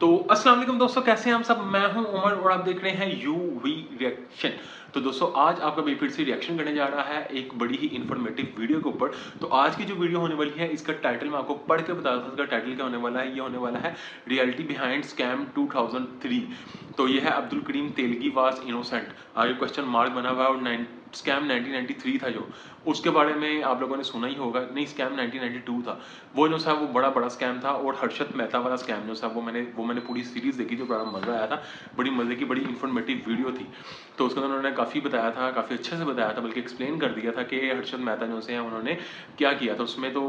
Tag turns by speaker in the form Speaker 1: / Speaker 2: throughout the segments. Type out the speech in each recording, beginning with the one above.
Speaker 1: तो अस्सलाम वालेकुम दोस्तों, कैसे हैं हम सब। मैं हूं उमर और आप देख रहे हैं यूवी रिएक्शन। तो दोस्तों आज आपका मैं फिर से रिएक्शन करने जा रहा है एक बड़ी ही इन्फॉर्मेटिव वीडियो के ऊपर। तो आज की जो वीडियो होने वाली है इसका टाइटल मैं आपको पढ़ के बता दूं। इसका टाइटल क्या होने वाला है, ये होने वाला है रियलिटी बिहाइंड स्कैम 2003। तो ये है अब्दुल करीम तेलगी वाज इनोसेंट, आगे क्वेश्चन मार्क बना हुआ है। और स्कैम 1993 था जो, उसके बारे में आप लोगों ने सुना ही होगा। नहीं, स्कैम 1992 था वो जो सा, वो बड़ा स्कैम था। और हर्षद मेहता वाला स्कैम जो था वो मैंने पूरी सीरीज देखी, जो बड़ा मजा आया था। बड़ी मजे की बड़ी इन्फॉर्मेटिव वीडियो थी। तो उसके अंदर उन्होंने काफ़ी बताया था, काफ़ी अच्छे से बताया था, बल्कि एक्सप्लेन कर दिया था कि हर्षद मेहता जो से हैं उन्होंने क्या किया था उसमें। तो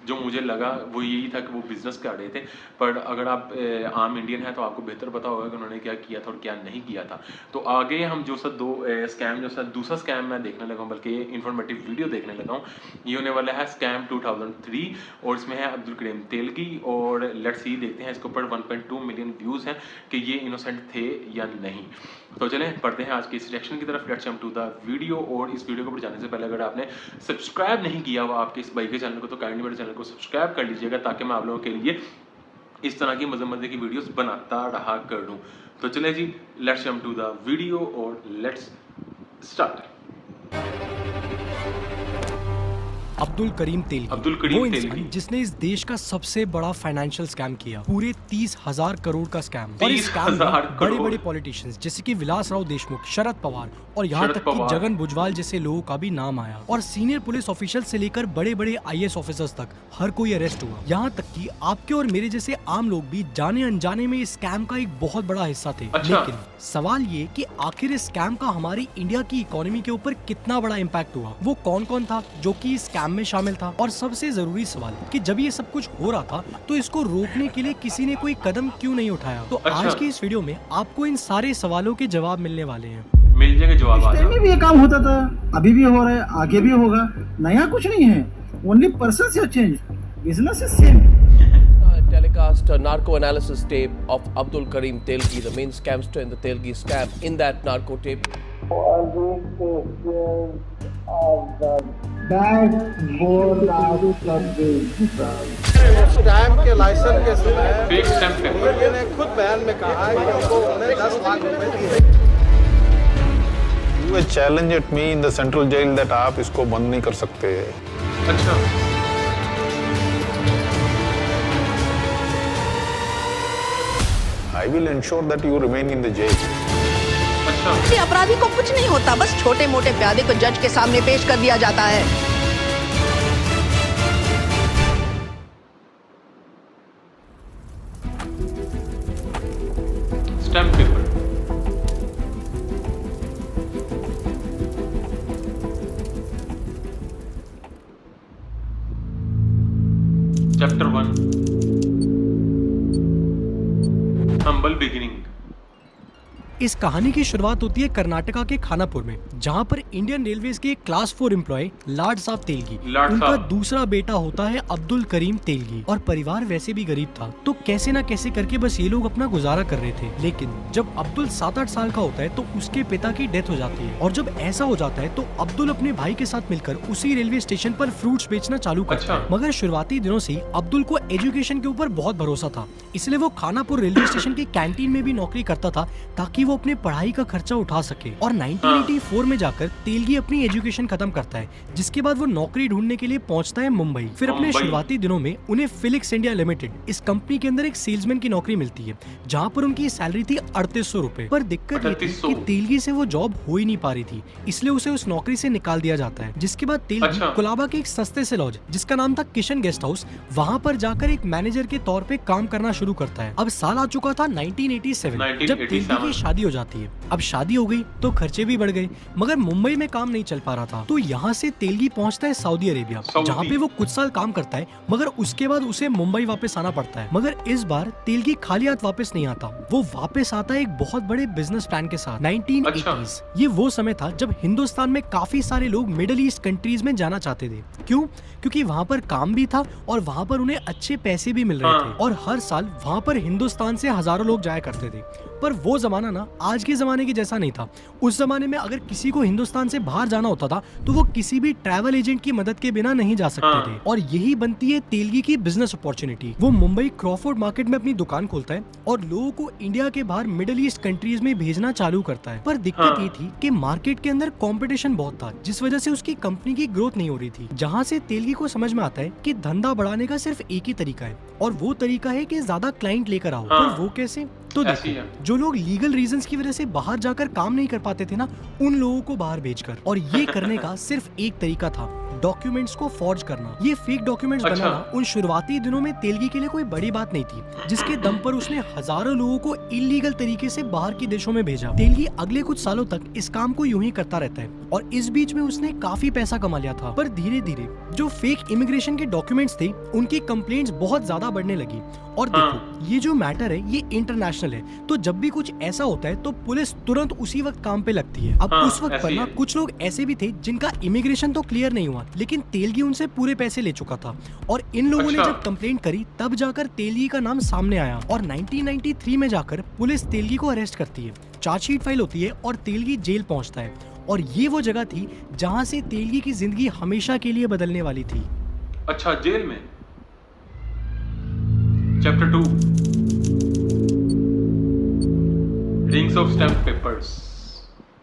Speaker 1: जो मुझे लगा वो यही था कि वो बिजनेस कर रहे थे। पर अगर आप आम इंडियन है तो आपको बेहतर पता होगा कि उन्होंने क्या किया था और क्या नहीं किया था। तो आगे हम जो सा दूसरा स्कैम मैं देखने लगा हूँ, बल्कि इन्फॉर्मेटिव वीडियो देखने लगा हूँ। ये होने वाला है स्कैम 2003 और इसमें है अब्दुल करीम तेलगी। और लेट्स सी, देखते हैं इसके ऊपर 1.2 मिलियन व्यूज़ हैं कि ये इनोसेंट थे या नहीं। तो चलें पढ़ते हैं आज की इस रिएक्शन की तरफ। Let's jump to the video. और इस वीडियो को पर जाने से पहले अगर आपने सब्सक्राइब नहीं किया हुआ आपके इस भाई के चैनल को, तो काइंडली मेरे चैनल को सब्सक्राइब कर लीजिएगा, ताकि मैं आप लोगों के लिए इस तरह की मजे की वीडियोस बनाता रहा करूं। तो चले जी, let's jump to the video और लेट्स स्टार्ट।
Speaker 2: अब्दुल करीम तेलगी वो इंसान जिसने इस देश का सबसे बड़ा फाइनेंशियल स्कैम किया, पूरे 30,000 करोड़ का स्कैम। और इस स्कैम में बड़े पॉलिटिशियंस जैसे कि विलासराव देशमुख, शरद पवार और यहाँ तक कि जगन भुजबल जैसे लोगों का भी नाम आया। और सीनियर पुलिस ऑफिशियल से लेकर बड़े IAS ऑफिसर्स तक हर कोई अरेस्ट हुआ। यहाँ तक कि आपके और मेरे जैसे आम लोग भी जाने अनजाने में इस स्कैम का एक बहुत बड़ा हिस्सा थे। लेकिन सवाल ये कि आखिर इस स्कैम का हमारी इंडिया की इकोनॉमी के ऊपर कितना बड़ा इम्पैक्ट हुआ, वो कौन था जो कि इस स्कैम में शामिल था। और सबसे जरूरी सवाल कि जब ये सब कुछ हो रहा था तो इसको रोकने के लिए किसी ने कोई कदम क्यों नहीं उठाया। तो आज की इस वीडियो में आपको इन सारे सवालों के जवाब मिलने वाले हैं।
Speaker 1: मिल जाएंगे जवाब।
Speaker 3: इस टाइम में भी ये काम होता था, अभी भी हो रहा है, आगे भी होगा। नया कुछ नहीं है, only persons have change, business is same.
Speaker 4: Telecast a narco analysis tape of Abdul Karim Telgi, the main scamster in the Telgi scam. In that narco tape,
Speaker 5: stamp के लाइसेंस के समय
Speaker 1: फेक स्टैम्प
Speaker 5: मुखर्जी ने खुद बयान में कहा कि उनको उन्हें 10 लाख रुपए दिए।
Speaker 6: You challenge at me in the central jail that आप इसको बंद नहीं कर सकते।
Speaker 1: अच्छा,
Speaker 6: I will ensure that you remain in the jail.
Speaker 1: अच्छा,
Speaker 7: अपराधी को कुछ नहीं होता, बस छोटे मोटे प्यादे को जज के सामने पेश कर दिया जाता है।
Speaker 1: Stamp paper. Chapter 1, humble beginning.
Speaker 2: इस कहानी की शुरुआत होती है कर्नाटका के खानापुर में, जहां पर इंडियन रेलवेज के एक क्लास 4 एम्प्लॉय लाड साहब तेलगी, उनका दूसरा बेटा होता है अब्दुल करीम तेलगी। और परिवार वैसे भी गरीब था, तो कैसे ना कैसे करके बस ये लोग अपना गुजारा कर रहे थे। लेकिन जब अब्दुल 7-8 साल का होता है तो उसके पिता की डेथ हो जाती है। और जब ऐसा हो जाता है तो अब्दुल अपने भाई के साथ मिलकर उसी रेलवे स्टेशन पर फ्रूट्स बेचना चालू करता है। मगर शुरुआती दिनों से ही अब्दुल को एजुकेशन के ऊपर बहुत भरोसा था, इसलिए वो खानापुर रेलवे स्टेशन की कैंटीन में भी नौकरी करता था, ताकि वो अपने पढ़ाई का खर्चा उठा सके। और 1984 में जाकर तेलगी अपनी एजुकेशन खत्म करता है, जिसके बाद वो नौकरी ढूंढने के लिए पहुंचता है मुंबई। फिर अपने शुरुआती दिनों में उन्हें फिलिक्स इंडिया लिमिटेड इस कंपनी के अंदर एक सेल्समैन की नौकरी मिलती है, जहां पर उनकी सैलरी थी 3800 रुपए। पर दिक्कत ये थी कि तेलगी से वो जॉब हो ही नहीं पा रही थी, इसलिए उसे उस नौकरी से निकाल दिया जाता है। जिसके बाद तेलगी कोलाबा के एक सस्ते से लॉज, जिसका नाम था किशन गेस्ट हाउस, वहाँ पर जाकर एक मैनेजर के तौर पे काम करना शुरू करता है। अब साल आ चुका था 1987, जब तेलगी की शादी हो जाती है। अब शादी हो गई तो खर्चे भी बढ़ गए, मगर मुंबई में काम नहीं चल पा रहा था। तो यहाँ से तेलगी पहुँचता है सऊदी अरेबिया, जहाँ पे वो कुछ साल काम करता है, मगर उसके बाद उसे मुंबई वापस आना पड़ता है। मगर इस बार तेलगी खाली हाथ वापस नहीं आता, वो वापस आता है एक बहुत बड़े बिजनेस प्लान के साथ। 1980s ये वो समय था जब हिंदुस्तान में काफी सारे लोग मिडिल ईस्ट कंट्रीज में जाना चाहते थे। क्यों? क्योंकि वहाँ पर काम भी था और वहाँ पर उन्हें अच्छे पैसे भी मिल रहे थे। और हर साल वहाँ पर हिंदुस्तान से हजारों लोग जाया करते थे। पर वो जमाना ना आज के जमाने के जैसा नहीं था। उस जमाने में अगर किसी को हिंदुस्तान से बाहर जाना होता था तो वो किसी भी ट्रैवल एजेंट की मदद के बिना नहीं जा सकते थे। और यही बनती है तेलगी की बिजनेस अपॉर्चुनिटी। वो मुंबई क्रॉफोर्ड मार्केट में अपनी दुकान खोलता है और लोगों को इंडिया के बाहर मिडिल ईस्ट कंट्रीज में भेजना चालू करता है। पर दिक्कत ये थी कि मार्केट के अंदर कंपटीशन बहुत था, जिस वजह से उसकी कंपनी की ग्रोथ नहीं हो रही थी। जहाँ से तेलगी को समझ में आता है कि धंधा बढ़ाने का सिर्फ एक ही तरीका है और वो तरीका है कि ज्यादा क्लाइंट लेकर आओ। पर वो कैसे? तो देखो, जो लोग लीगल रीजंस की वजह से बाहर जाकर काम नहीं कर पाते थे ना, उन लोगों को बाहर भेजकर। और ये करने का सिर्फ एक तरीका था, डॉक्यूमेंट्स को फॉर्ज करना। ये फेक डॉक्यूमेंट्स बनाना उन शुरुआती दिनों में तेलगी के लिए कोई बड़ी बात नहीं थी, जिसके दम पर उसने हजारों लोगों को इलीगल तरीके से बाहर के देशों में भेजा। तेलगी अगले कुछ सालों तक इस काम को यूं ही करता रहता है और इस बीच में उसने काफी पैसा कमा लिया था। पर धीरे धीरे जो फेक इमिग्रेशन के डॉक्यूमेंट्स थे, उनकी कंप्लेंट्स बहुत ज्यादा बढ़ने लगी। और देखो, ये जो मैटर है ये इंटरनेशनल है, तो जब भी कुछ ऐसा होता है तो पुलिस तुरंत उसी वक्त काम पे लगती है। अब उस वक्त पर ना कुछ लोग ऐसे भी थे जिनका इमिग्रेशन तो क्लियर नहीं हुआ, लेकिन तेलगी उनसे पूरे पैसे ले चुका था। और इन लोगों ने जब कंप्लेंट करी तब जाकर तेलगी का नाम सामने आया और 1993 में जाकर पुलिस तेलगी को अरेस्ट करती है। चार्जशीट फाइल होती है और तेलगी जेल पहुंचता है। और ये वो जगह थी जहां से तेलगी की जिंदगी हमेशा के लिए बदलने वाली थी।
Speaker 1: अच्छा, जेल में। Chapter 2, rings of stamp papers.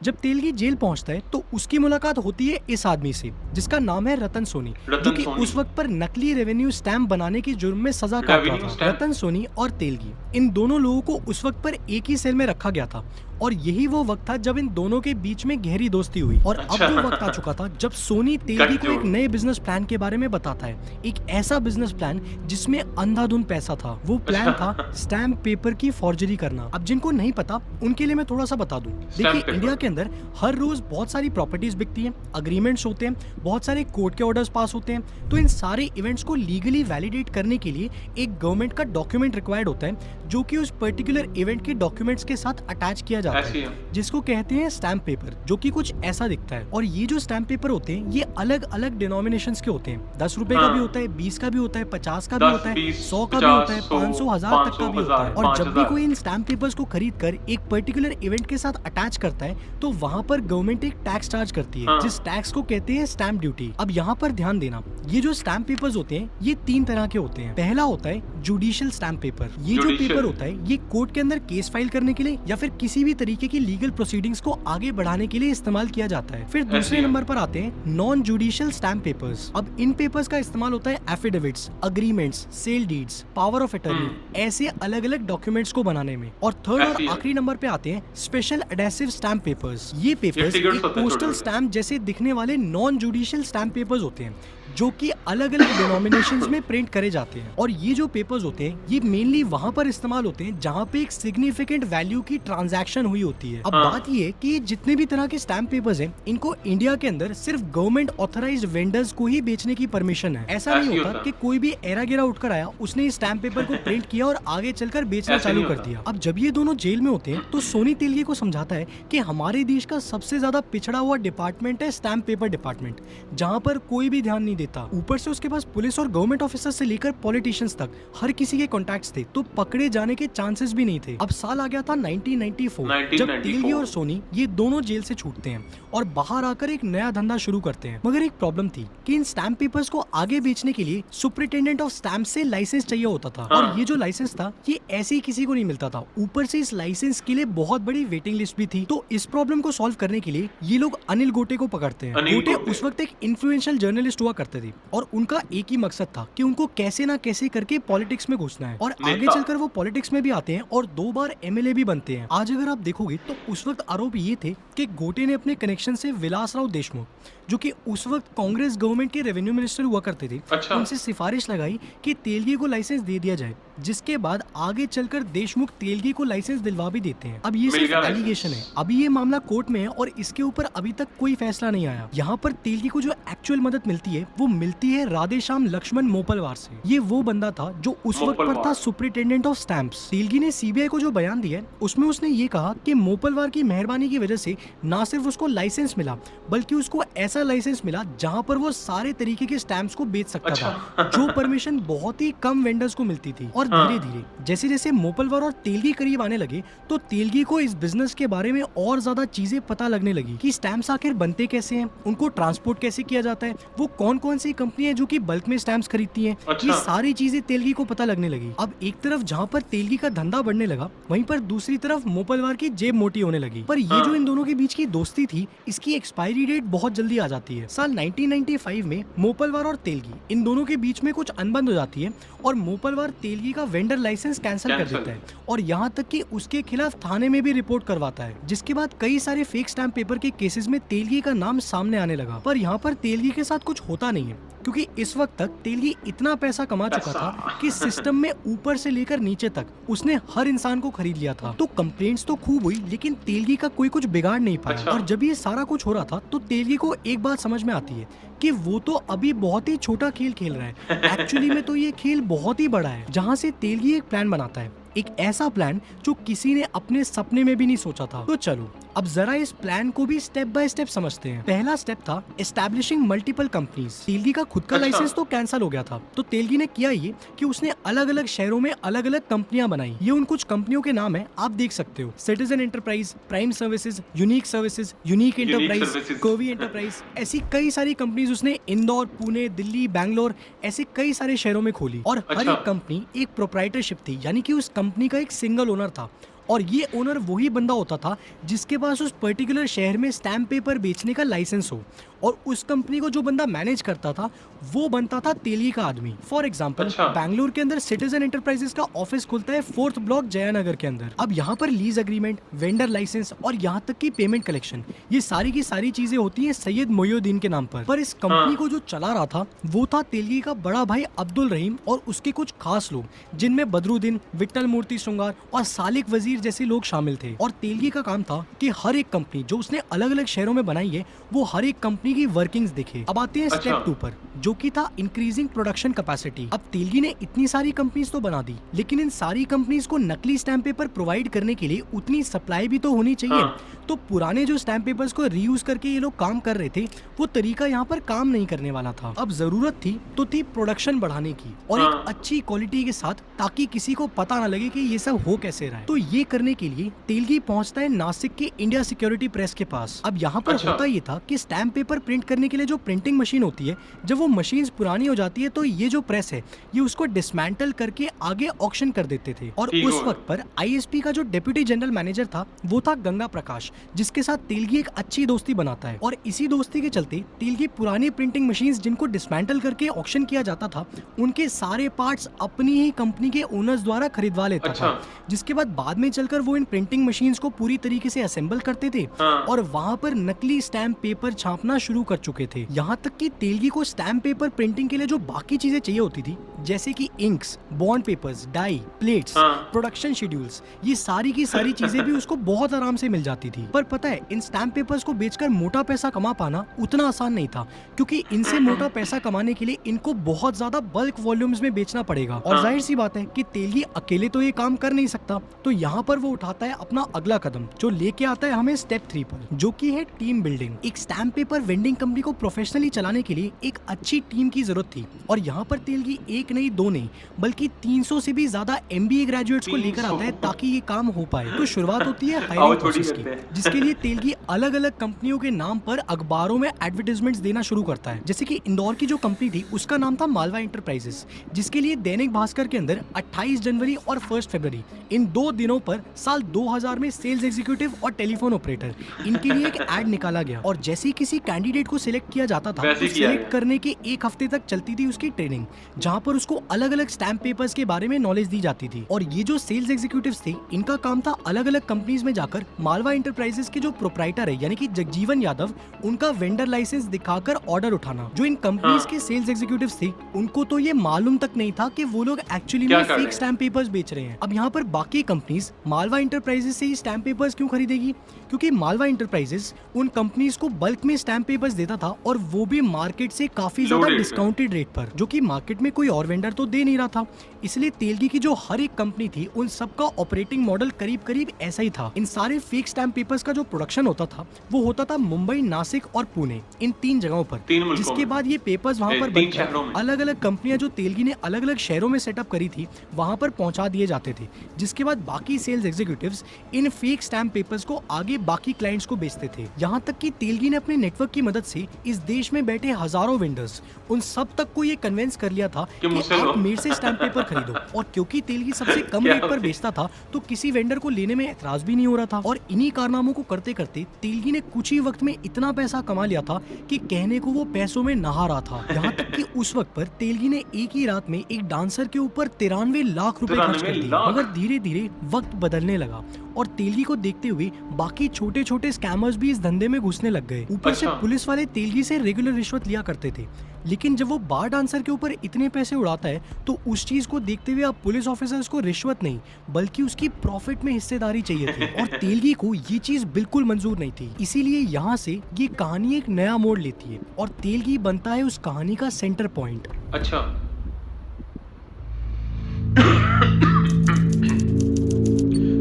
Speaker 2: जब तेलगी जेल पहुंचता है तो उसकी मुलाकात होती है इस आदमी से, जिसका नाम है रतन सोनी, जो कि उस वक्त पर नकली रेवेन्यू स्टैम्प बनाने के जुर्म में सजा काट रहा था। रतन सोनी और तेलगी, इन दोनों लोगों को उस वक्त पर एक ही सेल में रखा गया था और यही वो वक्त था जब इन दोनों के बीच में गहरी दोस्ती हुई। और अब वो वक्त आ चुका था जब सोनी तेलगी को एक नए बिजनेस प्लान के बारे में बताता है, एक ऐसा बिजनेस प्लान जिसमें अंधाधुंध पैसा था। वो प्लान था स्टैम्प पेपर की फॉर्जरी करना। अब जिनको नहीं पता उनके लिए मैं थोड़ा सा बता दूं। देखिए, इंडिया के अंदर हर रोज बहुत सारी प्रॉपर्टीज बिकती हैं, अग्रीमेंट्स होते हैं, बहुत सारे कोर्ट के ऑर्डर्स पास होते हैं। तो इन सारे इवेंट्स को लीगली वैलिडेट करने के लिए एक गवर्नमेंट का डॉक्यूमेंट रिक्वायर्ड होता है, जो कि उस पर्टिकुलर इवेंट के डॉक्यूमेंट्स के साथ अटैच किया जाता है, जिसको कहते हैं स्टैम्प पेपर, जो कि कुछ ऐसा दिखता है। और ये जो स्टैम्प पेपर होते हैं ये अलग अलग डिनोमिनेशंस के होते हैं। 10 रुपए का भी होता है, 20 का भी होता है, 50 का भी होता है, 100 का भी होता है, 500, 1000 तक का भी होता है। और जब भी कोई इन स्टैम्प पेपर्स को खरीद कर एक पर्टिकुलर इवेंट के साथ अटैच करता है तो वहाँ पर गवर्नमेंट एक टैक्स चार्ज करती है, जिस टैक्स को कहते हैं स्टैम्प ड्यूटी। अब यहाँ पर ध्यान देना, ये जो स्टैम्प पेपर्स होते हैं ये 3 तरह के होते हैं। पहला होता है जुडिशियल स्टैम्प पेपर। ये जो पेपर होता है ये कोर्ट के अंदर केस फाइल करने के लिए या फिर किसी भी तरीके की लीगल प्रोसीडिंग्स को आगे बढ़ाने के लिए इस्तेमाल किया जाता है। फिर दूसरे नंबर पर आते हैं नॉन जुडिशियल स्टैम्प पेपर्स। अब इन पेपर्स का इस्तेमाल होता है affidavits, agreements, sale deeds, power of attorney, ऐसे अलग अलग डॉक्यूमेंट्स को बनाने में। और थर्ड और आखिरी नंबर पे आते हैं स्पेशल एडेसिव स्टैम्प पेपर्स। ये पेपर्स एक पोस्टल स्टैम्प जैसे दिखने वाले नॉन जुडिशियल स्टैम्प पेपर्स होते हैं, जो कि अलग अलग डिनोमिनेशंस में प्रिंट करे जाते हैं। और ये जो पेपर्स होते हैं ये मेनली वहां पर इस्तेमाल होते हैं जहां पे एक सिग्निफिकेंट वैल्यू की ट्रांजैक्शन हुई होती है। अब बात ये है कि ये जितने भी तरह के स्टैम्प पेपर्स हैं, इनको इंडिया के अंदर सिर्फ गवर्नमेंट ऑथराइज्ड वेंडर्स को ही बेचने की परमिशन है। ऐसा नहीं होता कि कोई भी एरा गिरा उठकर आया, उसने इस स्टैम्प पेपर को प्रिंट किया और आगे चलकर बेचना चालू कर दिया। अब जब ये दोनों जेल में होते हैं तो सोनी तेलगी को समझाता है कि हमारे देश का सबसे ज्यादा पिछड़ा हुआ डिपार्टमेंट है स्टैम्प पेपर डिपार्टमेंट, जहाँ पर कोई भी ध्यान नहीं देता। ऊपर से उसके पास पुलिस और गवर्नमेंट ऑफिसर से लेकर पॉलिटिशियंस तक हर किसी के कॉन्टैक्ट्स थे, तो पकड़े जाने के चांसेस भी नहीं थे। अब साल आ गया था 1994 जब तेलगी और सोनी ये दोनों जेल से छूटते हैं और बाहर आकर एक नया धंधा शुरू करते हैं। मगर एक प्रॉब्लम थी कि इन स्टैम्प पेपर्स को आगे बेचने के लिए सुपरिटेंडेंट ऑफ स्टैम्प से लाइसेंस चाहिए होता था। और ये जो लाइसेंस था ये ऐसे ही किसी को नहीं मिलता था। ऊपर से इस लाइसेंस के लिए बहुत बड़ी वेटिंग लिस्ट भी थी। तो इस प्रॉब्लम को सॉल्व करने के लिए ये लोग अनिल गोटे को पकड़ते हैं। गोटे उस वक्त एक इन्फ्लुएंशियल जर्नलिस्ट हुआ करते थे और उनका एक ही मकसद था कि उनको कैसे ना कैसे करके पॉलिटिक्स में घुसना है। और आगे चलकर वो पॉलिटिक्स में भी आते हैं और 2 बार एमएलए भी बनते हैं। आज अगर आप देखोगे तो उस वक्त आरोप ये थे कि गोटे ने अपने कनेक्शन से विलासराव देशमुख, जो कि उस वक्त कांग्रेस गवर्नमेंट के रेवेन्यू मिनिस्टर हुआ करते थे, उनसे सिफारिश लगाई कि तेलगी को लाइसेंस दे दिया जाए, जिसके बाद आगे चलकर देशमुख तेलगी को लाइसेंस दिलवा भी देते हैं। अब ये सिर्फ एलिगेशन है, अभी ये मामला कोर्ट में है और इसके ऊपर अभी तक कोई फैसला नहीं आया। यहाँ पर तेलगी को जो एक्चुअल मदद मिलती है वो वो मिलती है राधेश्याम लक्ष्मण मोपलवार से। ये वो बंदा था जो उस वक्त पर था सुपरिटेंडेंट ऑफ स्टैंप्स। तेलगी ने सीबीआई को जो बयान दिया है उसमें उसने ये कहा कि मोपलवार की मेहरबानी की वजह से ना सिर्फ उसको लाइसेंस मिला बल्कि उसको ऐसा लाइसेंस मिला जहां पर वो सारे तरीके के स्टैंप्स को बेच सकता था, जो परमिशन बहुत ही कम वेंडर्स को मिलती थी। और धीरे धीरे जैसे जैसे मोपलवार और तेलगी करीब आने लगे तो तेलगी को इस बिजनेस के बारे में और ज्यादा चीजें पता लगने लगी कि स्टैंप्स आखिर बनते कैसे हैं, उनको ट्रांसपोर्ट कैसे किया जाता है, वो कौन कौन सी कंपनी है जो कि बल्क में स्टैंप्स खरीदती हैं। ये सारी चीजें तेलगी को पता लगने लगी। अब एक तरफ जहाँ पर तेलगी का धंधा बढ़ने लगा वहीं पर दूसरी तरफ मोपलवार की जेब मोटी होने लगी। पर ये जो इन दोनों के बीच की दोस्ती थी इसकी एक्सपायरी डेट बहुत जल्दी आ जाती है। साल 1995 में मोपलवार और तेलगी इन दोनों के बीच में कुछ अनबन हो जाती है और मोपलवार तेलगी का वेंडर लाइसेंस कैंसिल कर देता है और यहाँ तक कि उसके खिलाफ थाने में भी रिपोर्ट करवाता है, जिसके बाद कई सारे फेक स्टैम्प पेपर के केसेस में तेलगी का नाम सामने आने लगा। पर यहाँ पर तेलगी के साथ कुछ होता नहीं है क्योंकि इस वक्त तक तेलगी इतना पैसा कमा चुका था कि सिस्टम में ऊपर से लेकर नीचे तक उसने हर इंसान को खरीद लिया था। तो कंप्लेंट्स तो खूब हुई लेकिन तेलगी का कोई कुछ बिगाड़ नहीं पाया। और जब ये सारा कुछ हो रहा था तो तेलगी को एक बात समझ में आती है कि वो तो अभी बहुत ही छोटा खेल खेल रहा है, एक्चुअली में तो ये खेल बहुत ही बड़ा है। जहाँ से तेलगी एक प्लान बनाता है, एक ऐसा प्लान जो किसी ने अपने सपने में भी नहीं सोचा था। तो चलो अब जरा इस प्लान को भी स्टेप बाय स्टेप समझते हैं। पहला स्टेप था एस्टैब्लिशिंग मल्टीपल कंपनीज। तेलगी का खुद का लाइसेंस तो कैंसिल हो गया था, तो तेलगी ने किया ये कि उसने अलग अलग शहरों में अलग अलग कंपनियां बनाई। ये उन कुछ कंपनियों के नाम है, आप देख सकते हो, citizen enterprise, prime services, unique enterprise, कोवी एंटरप्राइज। ऐसी कई सारी कंपनीज उसने इंदौर, पुणे, दिल्ली, बैंगलोर ऐसे कई सारे शहरों में खोली और हर एक कंपनी एक प्रोप्राइटरशिप थी, यानी कि उस कंपनी का एक सिंगल ओनर था। और ये ओनर वही बंदा होता था जिसके पास उस पर्टिकुलर शहर में स्टैम्प पेपर बेचने का लाइसेंस हो, और उस कंपनी को जो बंदा मैनेज करता था वो बनता था तेलगी का आदमी। फॉर एग्जांपल बैंगलोर के अंदर सिटीजन एंटरप्राइजेस का ऑफिस खुलता है 4th ब्लॉक जयानगर के अंदर। अब यहाँ पर लीज एग्रीमेंट, वेंडर लाइसेंस और यहाँ तक की पेमेंट कलेक्शन, ये सारी की सारी चीजें होती हैं सैयद मोइनुद्दीन के नाम पर इस कंपनी को जो चला रहा था वो था तेलगी का बड़ा भाई अब्दुल रहीम और उसके कुछ खास लोग, जिनमें बदरुद्दीन, विट्ठल मूर्ति श्रृंगार और सालिक वजीर जैसे लोग शामिल थे। और तेलगी का काम था कि हर एक कंपनी जो उसने अलग अलग शहरों में बनाई है वो हर एक कंपनी की वर्किंग्स देखे। अब आते हैं स्टेप 2 पर, जो कि था इंक्रीजिंग प्रोडक्शन कैपेसिटी। अब तेलगी ने इतनी सारी कंपनीज तो बना दी, लेकिन इन सारी कंपनीज को नकली स्टैम्प पेपर प्रोवाइड करने के लिए उतनी सप्लाई भी तो होनी चाहिए। तो पुराने जो स्टैम्प पेपर्स को रीयूज करके ये लोग काम कर रहे थे वो तरीका यहाँ पर काम नहीं करने वाला था। अब जरूरत थी प्रोडक्शन बढ़ाने की और एक अच्छी क्वालिटी के साथ, ताकि किसी को पता ना लगे कि ये सब हो कैसे रहा है। तो ये करने के लिए तेलगी पहुंचता है नासिक के इंडिया सिक्योरिटी प्रेस के पास। अब यहाँ पर होता ये था कि स्टैम्प पेपर प्रिंट करने के लिए जो प्रिंटिंग मशीन होती है, जब वो मशीन पुरानी हो जाती है तो ये जो प्रेस है ये उसको डिसमेंटल करके आगे ऑक्शन कर देते थे। और उस वक्त पर आईएसपी का जो डिप्यूटी जनरल मैनेजर था वो था गंगा प्रकाश, जिसके साथ तेलगी एक अच्छी दोस्ती बनाता है। और इसी दोस्ती के चलते तेलगी पुरानी प्रिंटिंग मशीन्स जिनको डिसमेंटल करके ऑक्शन किया जाता था उनके सारे पार्ट्स अपनी ही कंपनी के ओनर्स द्वारा खरीदवा लेता था, जिसके बाद में चलकर वो इन प्रिंटिंग मशीन्स को पूरी तरीके से असेंबल करते थे और वहां पर नकली स्टैम्प पेपर छापना शुरू कर चुके थे। यहाँ तक कि तेलगी को स्टैम्प पेपर प्रिंटिंग के लिए जो बाकी चीजें चाहिए होती थी, जैसे कि inks, bond papers, die, plates, production schedules, ये सारी की सारी चीजें भी उसको बहुत आराम से मिल जाती थी। पर पता है, इन स्टैम्प पेपर्स को बेचकर मोटा पैसा कमा पाना उतना आसान नहीं था, क्योंकि इनसे मोटा पैसा कमाने के लिए इनको बहुत ज्यादा बल्क वॉल्यूम्स में बेचना पड़ेगा। और जाहिर सी बात है कि तेलगी अकेले तो ये काम कर नहीं सकता, तो यहाँ पर वो उठाता है अपना अगला कदम, जो लेके आता है हमें स्टेप 3 पर, जो की है टीम बिल्डिंग। एक स्टैम्प पेपर वेंडिंग कंपनी को प्रोफेशनली चलाने के लिए एक अच्छी टीम की जरूरत थी, और यहाँ पर तेलगी एक नहीं, दो नहीं, बल्कि 300 से भी ज्यादा MBA ग्रेजुएट्स को लेकर आता है ताकि ये काम हो पाए। तो शुरुआत होती है हायरिंग प्रोसेस की, जिसके लिए तेलगी अलग अलग कंपनियों के नाम पर अखबारों में एडवर्टाइजमेंट्स देना शुरू करता है। जैसे कि इंदौर की जो कंपनी थी उसका नाम था मालवा एंटरप्राइजेस, जिसके लिए दैनिक भास्कर के अंदर 28 जनवरी और 1 फरवरी इन 2 दिनों पर साल 2000 में सेल्स एग्जीक्यूटिव और टेलीफोन ऑपरेटर इनके लिए एक एड निकाला गया। और जैसे किसी कैंडिडेट को सिलेक्ट किया जाता था तो सिलेक्ट करने के 1 हफ्ते तक चलती थी उसकी ट्रेनिंग, जहाँ पर उसको अलग अलग स्टैम्प पेपर्स के बारे में नॉलेज दी जाती थी। और ये जो सेल्स एग्जीक्यूटिव्स थे इनका काम था अलग अलग कंपनीज में जाकर मालवा एंटरप्राइजेस के जो प्रोप्राइटर है यानी कि जगजीवन यादव, उनका वेंडर लाइसेंस दिखाकर ऑर्डर उठाना। जो इन कंपनीज के सेल्स एग्जीक्यूटिव्स थे उनको तो ये मालूम तक नहीं था कि वो लोग एक्चुअली में फेक स्टैम्प पेपर्स बेच रहे हैं। अब यहाँ पर बाकी कंपनीज मालवा एंटरप्राइजेस से ही स्टैम्प पेपर्स क्यों खरीदेगी? क्योंकि मालवा एंटरप्राइजेस उन कंपनीज को बल्क में स्टैम्प पेपर्स देता था और वो भी मार्केट से काफी काफी ज्यादा
Speaker 1: rate
Speaker 2: डिस्काउंटेड रेट पर, जो कि मार्केट में कोई और वेंडर तो दे नहीं रहा था। इसलिए तेलगी की जो हर एक कंपनी थी उन सब का ऑपरेटिंग मॉडल करीब करीब ऐसा ही था। इन सारे फेक स्टैम्प पेपर्स का जो प्रोडक्शन होता था वो होता था मुंबई, नासिक और पुणे, इन 3 जगहों पर। जिसके बाद ये पेपर्स वहाँ पर बनकर अलग अलग कंपनियां जो तेलगी ने अलग अलग शहरों में सेटअप करी थी वहाँ पर पहुँचा दिए जाते थे। जिसके बाद बाकी सेल्स एग्जीक्यूटिव्स इन फेक स्टैम्प पेपर्स को आगे बाकी क्लाइंट्स को बेचते थे। यहाँ तक कि तेलगी ने अपने नेटवर्क की मदद से इस देश में बैठे हजारों वेंडर्स उन सब तक को ये कन्विंस कर लिया था कि आप मेरे से स्टैम्प पेपर खरीदो। और क्योंकि तेलगी सबसे कम रेट पर बेचता था तो किसी वेंडर को लेने में एतराज भी नहीं हो रहा था। और इन्हीं कारनामों को करते करते तेलगी ने कुछ ही वक्त में इतना पैसा कमा लिया था कि कहने को वो पैसों में नहा रहा था। यहाँ तक कि उस वक्त पर तेलगी ने एक ही रात में एक डांसर के ऊपर 93 लाख रुपए खर्च कर दिए। मगर धीरे धीरे वक्त बदलने लगा और तेलगी को देखते हुए बाकी छोटे छोटे स्कैमर्स भी इस धंधे में घुसने लग गए। ऊपर से पुलिस वाले तेलगी से रेगुलर रिश्वत लिया करते थे। लेकिन जब वो बार डांसर के ऊपर इतने पैसे उड़ाता है तो उस चीज को देखते हुए अब पुलिस ऑफिसर्स को रिश्वत नहीं बल्कि उसकी प्रॉफिट में हिस्सेदारी चाहिए थी। और तेलगी को ये चीज बिल्कुल मंजूर नहीं थी। इसीलिए यहाँ से ये कहानी एक नया मोड़ लेती है और तेलगी बनता है उस कहानी का सेंटर पॉइंट।
Speaker 1: अच्छा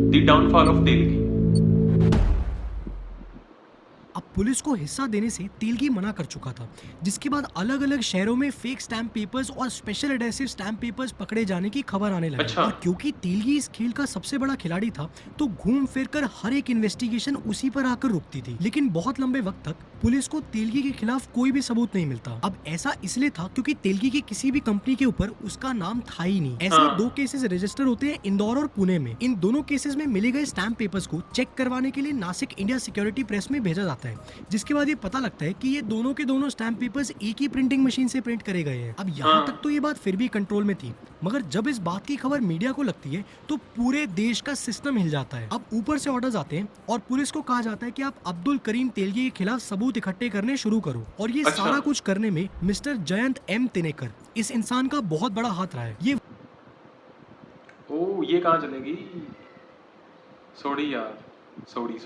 Speaker 1: द डाउनफॉल ऑफ तेलगी।
Speaker 2: अब पुलिस को हिस्सा देने से तेलगी मना कर चुका था, जिसके बाद अलग अलग शहरों में फेक स्टैम्प पेपर्स और स्पेशल एडेसिव स्टैम्प पेपर्स पकड़े जाने की खबर आने लगी।
Speaker 1: अच्छा।
Speaker 2: और क्योंकि तेलगी इस खेल का सबसे बड़ा खिलाड़ी था तो घूम फिर कर हर एक इन्वेस्टिगेशन उसी पर आकर रुकती थी। लेकिन बहुत लंबे वक्त तक पुलिस को तेलगी के खिलाफ कोई भी सबूत नहीं मिलता। अब ऐसा इसलिए था क्योंकि तेलगी की किसी भी कंपनी के ऊपर उसका नाम था ही नहीं। ऐसे 2 केसेस रजिस्टर होते हैं इंदौर और पुणे में। इन दोनों केसेस में मिले गए स्टैम्प पेपर्स को चेक करवाने के लिए नासिक इंडिया सिक्योरिटी प्रेस में भेजा जाता है, जिसके बाद ये पता लगता है कि ये दोनों के दोनों स्टैम्प पेपर्स एक ही प्रिंटिंग मशीन से प्रिंट करे गए हैं। अब यहाँ तक तो ये बात फिर भी कंट्रोल में थी, मगर जब इस बात की खबर मीडिया को लगती है तो पूरे देश का सिस्टम हिल जाता है। अब ऊपर से ऑर्डर्स आते हैं और पुलिस को कहा जाता है कि आप अब्दुल करीम तेलगी के खिलाफ सबूत इकट्ठे करने शुरू करो। और ये सारा कुछ करने में मिस्टर जयंत एम तिनेकर, इस इंसान का बहुत बड़ा हाथ रहा है। ये
Speaker 1: कहाँ चलेगी? सॉरी यार, सॉरी।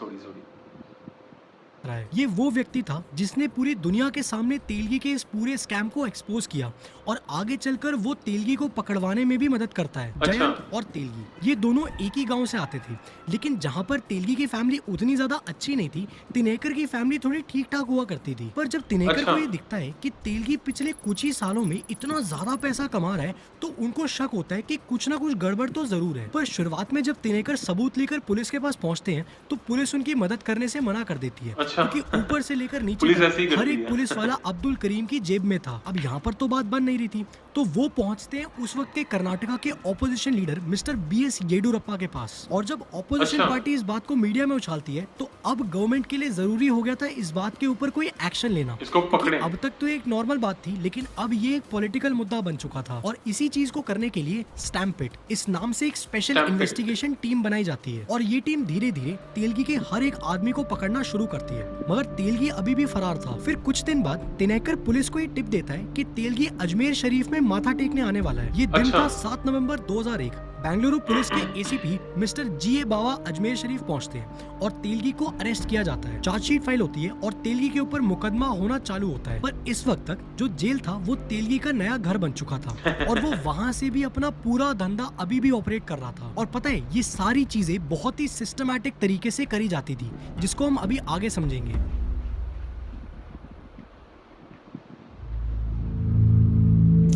Speaker 2: ये वो व्यक्ति था जिसने पूरी दुनिया के सामने तेलगी के इस पूरे स्कैम को एक्सपोज किया और आगे चलकर वो तेलगी को पकड़वाने में भी मदद करता है।
Speaker 1: अच्छा।
Speaker 2: जयंत और तेलगी ये दोनों एक ही गांव से आते थे, लेकिन जहां पर तेलगी की फैमिली उतनी ज्यादा अच्छी नहीं थी, तिनेकर की फैमिली थोड़ी ठीक ठाक हुआ करती थी। पर जब तिनेकर को ये दिखता है कि तेलगी पिछले कुछ ही सालों में इतना ज्यादा पैसा कमा रहा है तो उनको शक होता है कि कुछ ना कुछ गड़बड़ तो जरूर है। पर शुरुआत में जब तिनेकर सबूत लेकर पुलिस के पास पहुंचते हैं तो पुलिस उनकी मदद करने से मना कर देती है। क्योंकि ऊपर से लेकर नीचे तक हर एक पुलिस वाला अब्दुल करीम की जेब में था। अब यहाँ पर तो बात बन नहीं रही थी तो वो पहुंचते हैं उस वक्त के कर्नाटका के opposition leader mister BS Yediyurappa के पास। और जब ऑपोजिशन पार्टी इस बात को मीडिया में उछालती है तो अब गवर्नमेंट के लिए जरूरी हो गया था इस बात के ऊपर कोई एक्शन लेना।
Speaker 1: इसको पकड़े।
Speaker 2: अब तक तो एक नॉर्मल बात थी, लेकिन अब ये एक पॉलिटिकल मुद्दा बन चुका था। और इसी चीज को करने के लिए स्टैम्पिट इस नाम से एक स्पेशल इन्वेस्टिगेशन टीम बनाई जाती है। और ये टीम धीरे धीरे तेलगी के हर एक आदमी को पकड़ना शुरू करती है, मगर तेलगी अभी भी फरार था। फिर कुछ दिन बाद तिनेकर पुलिस को ये टिप देता है कि तेलगी अजमेर शरीफ में माथा टेकने आने वाला है। ये दिन था 7 नवंबर 2001। बेंगलुरु पुलिस के ACP मिस्टर GA बावा अजमेर शरीफ पहुंचते हैं और तेलगी को अरेस्ट किया जाता है। चार्जशीट फाइल होती है और तेलगी के ऊपर मुकदमा होना चालू होता है। पर इस वक्त तक जो जेल था वो तेलगी का नया घर बन चुका था और वो वहाँ से भी अपना पूरा धंधा अभी भी ऑपरेट कर रहा था। और पता है ये सारी चीजें बहुत ही सिस्टमैटिक तरीके से करी जाती थी, जिसको हम अभी आगे समझेंगे।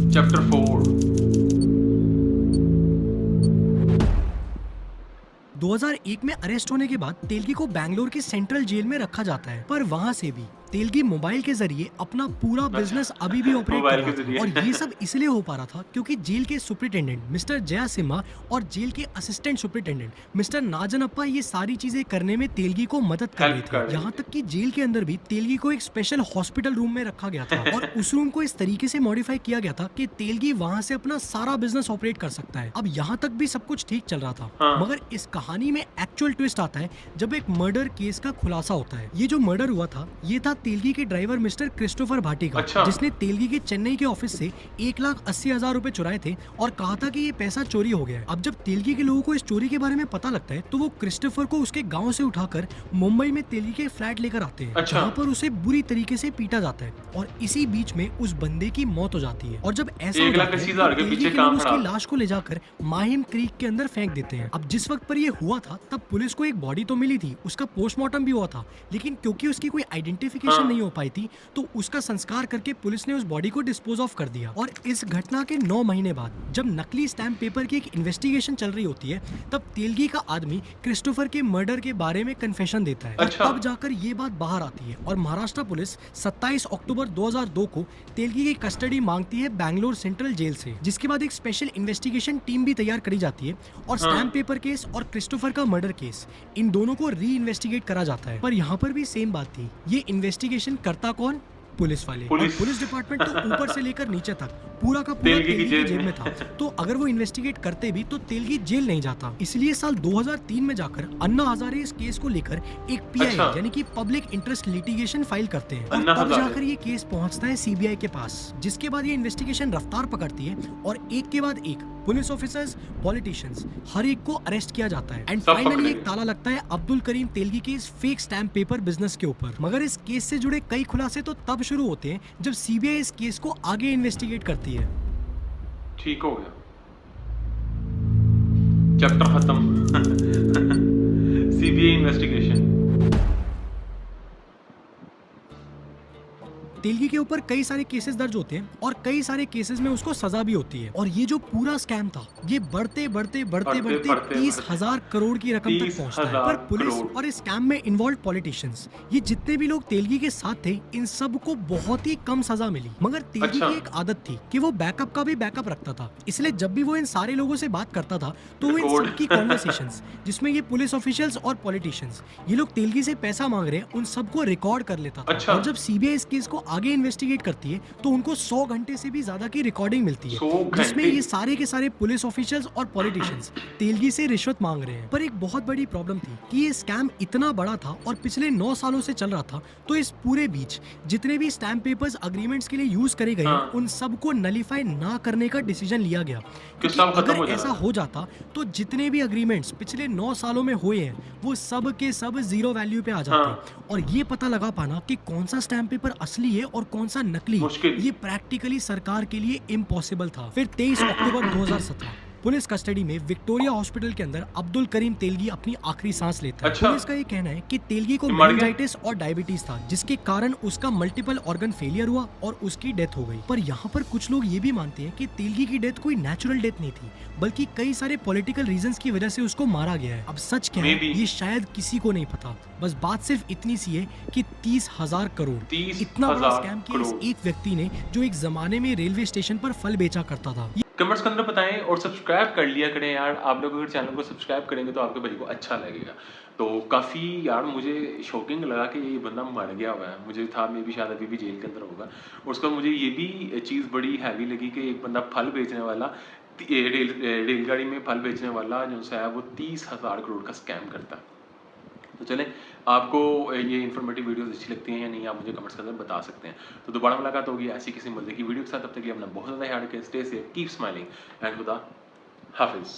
Speaker 1: चैप्टर 4।
Speaker 2: 2001 में अरेस्ट होने के बाद तेलगी को बैंगलोर की सेंट्रल जेल में रखा जाता है। पर वहाँ से भी तेलगी मोबाइल के जरिए अपना पूरा बिजनेस अभी भी ऑपरेट कर रहा था। और ये सब इसलिए हो पा रहा था क्योंकि जेल के सुपरिटेंडेंट मिस्टर जया सिम्हा और जेल के असिस्टेंट सुपरिटेंडेंट मिस्टर नाजनप्पा ये सारी चीजें करने में तेलगी को मदद कर रहे थे। यहाँ तक कि जेल के अंदर भी तेलगी को एक स्पेशल हॉस्पिटल रूम में रखा गया था और उस रूम को इस तरीके से मॉडिफाई किया गया था कि तेलगी वहाँ से अपना सारा बिजनेस ऑपरेट कर सकता है। अब यहाँ तक भी सब कुछ ठीक चल रहा था, मगर इस कहानी में एक्चुअल ट्विस्ट आता है जब एक मर्डर केस का खुलासा होता है। ये जो मर्डर हुआ था ये था तेलगी के ड्राइवर मिस्टर क्रिस्टोफर भाटी का,
Speaker 1: अच्छा।
Speaker 2: जिसने तेलगी के चेन्नई के ऑफिस से 1,80,000 रुपए चुराए थे और कहा था कि ये पैसा चोरी हो गया है। अब जब तेलगी के लोगों को इस चोरी के बारे में पता लगता है तो वो क्रिस्टोफर को उसके गाँव से उठाकर मुंबई में तेलगी के फ्लैट लेकर आते हैं,
Speaker 1: अच्छा।
Speaker 2: जहाँ पर उसे बुरी तरीके से पीटा जाता है और इसी बीच में उस बंदे की मौत हो जाती है। और जब ऐसा होता है तो
Speaker 1: 1,80,000 के
Speaker 2: तेलगी
Speaker 1: पीछे
Speaker 2: के
Speaker 1: काम
Speaker 2: लोग उसकी
Speaker 1: खराब।
Speaker 2: लाश को ले जाकर माहिम क्रीक के अंदर फेंक देते हैं। अब जिस वक्त पर ये हुआ था तब पुलिस को एक बॉडी तो मिली थी, उसका पोस्टमार्टम भी हुआ था, लेकिन क्योंकि उसकी कोई आइडेंटिफिकेशन नहीं हो पाई थी तो उसका संस्कार करके पुलिस ने उस बॉडी को डिस्पोज ऑफ कर दिया। और इस घटना के 9 महीने बाद जब नकली स्टैम्प पेपर की एक इन्वेस्टिगेशन चल रही होती है तब तेलगी का आदमी क्रिस्टोफर के मर्डर के बारे में कन्फेशन देता है।
Speaker 1: अच्छा।
Speaker 2: और तब जाकर ये बात बाहर आती है और महाराष्ट्र पुलिस 27 अक्टूबर 2002 को तेलगी की कस्टडी मांगती है बैंगलोर सेंट्रल जेल से, जिसके बाद एक स्पेशल इन्वेस्टिगेशन टीम भी तैयार करी जाती है और स्टैम्प पेपर केस और क्रिस्टोफर का मर्डर केस इन दोनों को री इन्वेस्टिगेट करा जाता है। पर यहाँ पर भी सेम बात थी, ये इन्वेस्टिगेशन करता कौन? पुलिस वाले। और पुलिस डिपार्टमेंट तो ऊपर से लेकर नीचे तक पूरा का पूरा तेलगी की जेब में था। तो अगर वो इन्वेस्टिगेट करते भी तो तेलगी जेल नहीं जाता। इसलिए साल 2003 में जाकर अन्ना हजारे इस केस को लेकर एक पीआई
Speaker 1: अच्छा।
Speaker 2: यानी कि पब्लिक इंटरेस्ट लिटिगेशन फाइल करते हैं और
Speaker 1: अन्ना
Speaker 2: तब
Speaker 1: हजारे।
Speaker 2: जाकर ये केस पहुंचता है सीबीआई के पास, जिसके बाद ये इन्वेस्टिगेशन रफ्तार पकड़ती है और एक के बाद एक पुलिस ऑफिसर्स, पॉलिटिशियंस हर एक को अरेस्ट किया जाता है। एंड
Speaker 1: सब
Speaker 2: फाइनली
Speaker 1: पकड़े
Speaker 2: एक
Speaker 1: गए।
Speaker 2: ताला लगता है अब्दुल करीम तेलगी के इस फेक स्टैम्प पेपर बिजनेस के ऊपर। मगर इस केस से जुड़े कई खुलासे तो तब शुरू होते हैं जब सीबीआई इस केस को आगे इन्वेस्टिगेट करती है।
Speaker 1: ठीक हो गया, चैप्टर खत्म। CBI investigation.
Speaker 2: तेलगी के ऊपर कई सारे केसेस दर्ज होते हैं और कई सारे केसेस में उसको सजा भी होती है। और ये जो पूरा स्कैम था ये बढ़ते 30,000 करोड़ की रकम तक पहुंचता है। पर पुलिस और इस स्कैम में इन्वॉल्व पॉलिटिशियंस, ये जितने भी लोग तेलगी के साथ थे, इन सब को बहुत ही कम सजा मिली। मगर तेलगी की एक आदत थी कि वो बैकअप का भी बैकअप रखता था, इसलिए जब भी वो इन सारे लोगों से बात करता था तो वो इन सबकी कॉन्वर्सेशंस जिसमें ये पुलिस ऑफिशियल्स और पॉलिटिशियंस ये लोग तेलगी से पैसा मांग रहे हैं उन सबको रिकॉर्ड कर लेता था।
Speaker 1: अच्छा।
Speaker 2: और जब सीबीआई इस केस को आगे इन्वेस्टिगेट करती है तो उनको 100 घंटे से भी ज्यादा की रिकॉर्डिंग मिलती है
Speaker 1: 100
Speaker 2: जिसमें
Speaker 1: घंटे?
Speaker 2: ये सारे के सारे पुलिस ऑफिशियल्स और पॉलिटिशियंस तेलगी से रिश्वत मांग रहे हैं। पर एक बहुत बड़ी प्रॉब्लम थी कि ये स्कैम इतना बड़ा था और पिछले 9 सालों से चल रहा था, तो इस पूरे बीच जितने भी स्टैम्प पेपर्स अग्रीमेंट्स के लिए यूज करे गए
Speaker 1: हाँ।
Speaker 2: उन सबको नलीफाई ना करने का डिसीजन लिया गया। क्योंकि
Speaker 1: सब खत्म हो
Speaker 2: अगर
Speaker 1: जाता।
Speaker 2: ऐसा हो जाता तो जितने भी अग्रीमेंट्स पिछले 9 सालों में हुए हैं वो सब के सब जीरो वैल्यू पे आ जाते।
Speaker 1: हाँ।
Speaker 2: और ये पता लगा पाना कि कौन सा स्टैम्प पेपर असली है और कौन सा नकली,
Speaker 1: मुश्किल।
Speaker 2: ये प्रैक्टिकली सरकार के लिए इम्पॉसिबल था। फिर 23 अक्टूबर 2017 पुलिस कस्टडी में विक्टोरिया हॉस्पिटल के अंदर अब्दुल करीम तेलगी अपनी आखिरी सांस लेता है।
Speaker 1: अच्छा।
Speaker 2: पुलिस का ये कहना है कि तेलगी को
Speaker 1: मर गया?
Speaker 2: मेनिंजाइटिस और डायबिटीज था, जिसके कारण उसका मल्टीपल ऑर्गन फेलियर हुआ और उसकी डेथ हो गई। पर यहाँ पर कुछ लोग ये भी मानते हैं कि तेलगी की डेथ कोई नेचुरल डेथ नहीं थी, बल्कि कई सारे पॉलिटिकल रीजंस की वजह से उसको मारा गया है। अब सच क्या है
Speaker 1: Maybe।
Speaker 2: ये शायद किसी को नहीं पता। बस बात सिर्फ इतनी सी है कि 30,000 करोड़
Speaker 1: 30,000
Speaker 2: इतना बड़ा स्कैम किया इस
Speaker 1: करोड़।
Speaker 2: एक व्यक्ति ने, जो एक जमाने में रेलवे स्टेशन पर फल बेचा करता था।
Speaker 1: कमेंट्स के अंदर बताएं और सब्सक्राइब कर लिया करें यार। आप लोग अगर चैनल को सब्सक्राइब करेंगे तो आपके भाई को अच्छा लगेगा। तो काफ़ी यार मुझे शॉकिंग लगा कि ये बंदा मर गया हुआ है। मुझे था मे भी शायद अभी भी जेल के अंदर होगा। और उसका मुझे ये भी चीज़ बड़ी हैवी लगी कि एक बंदा फल बेचने वाला, रेलगाड़ी में फल बेचने वाला जो है वो 30,000 करोड़ का स्कैम करता है। तो चलें, आपको ये इन्फॉर्मेटिव वीडियोस अच्छी लगती हैं या नहीं, आप मुझे कमेंट्स के अंदर बता सकते हैं। तो दोबारा मुलाकात होगी ऐसी किसी मजे की वीडियो के साथ। तब तक के लिए अपना बहुत ज़्यादा ख्याल रखें। Stay safe, keep smiling and खुदा हाफिज़।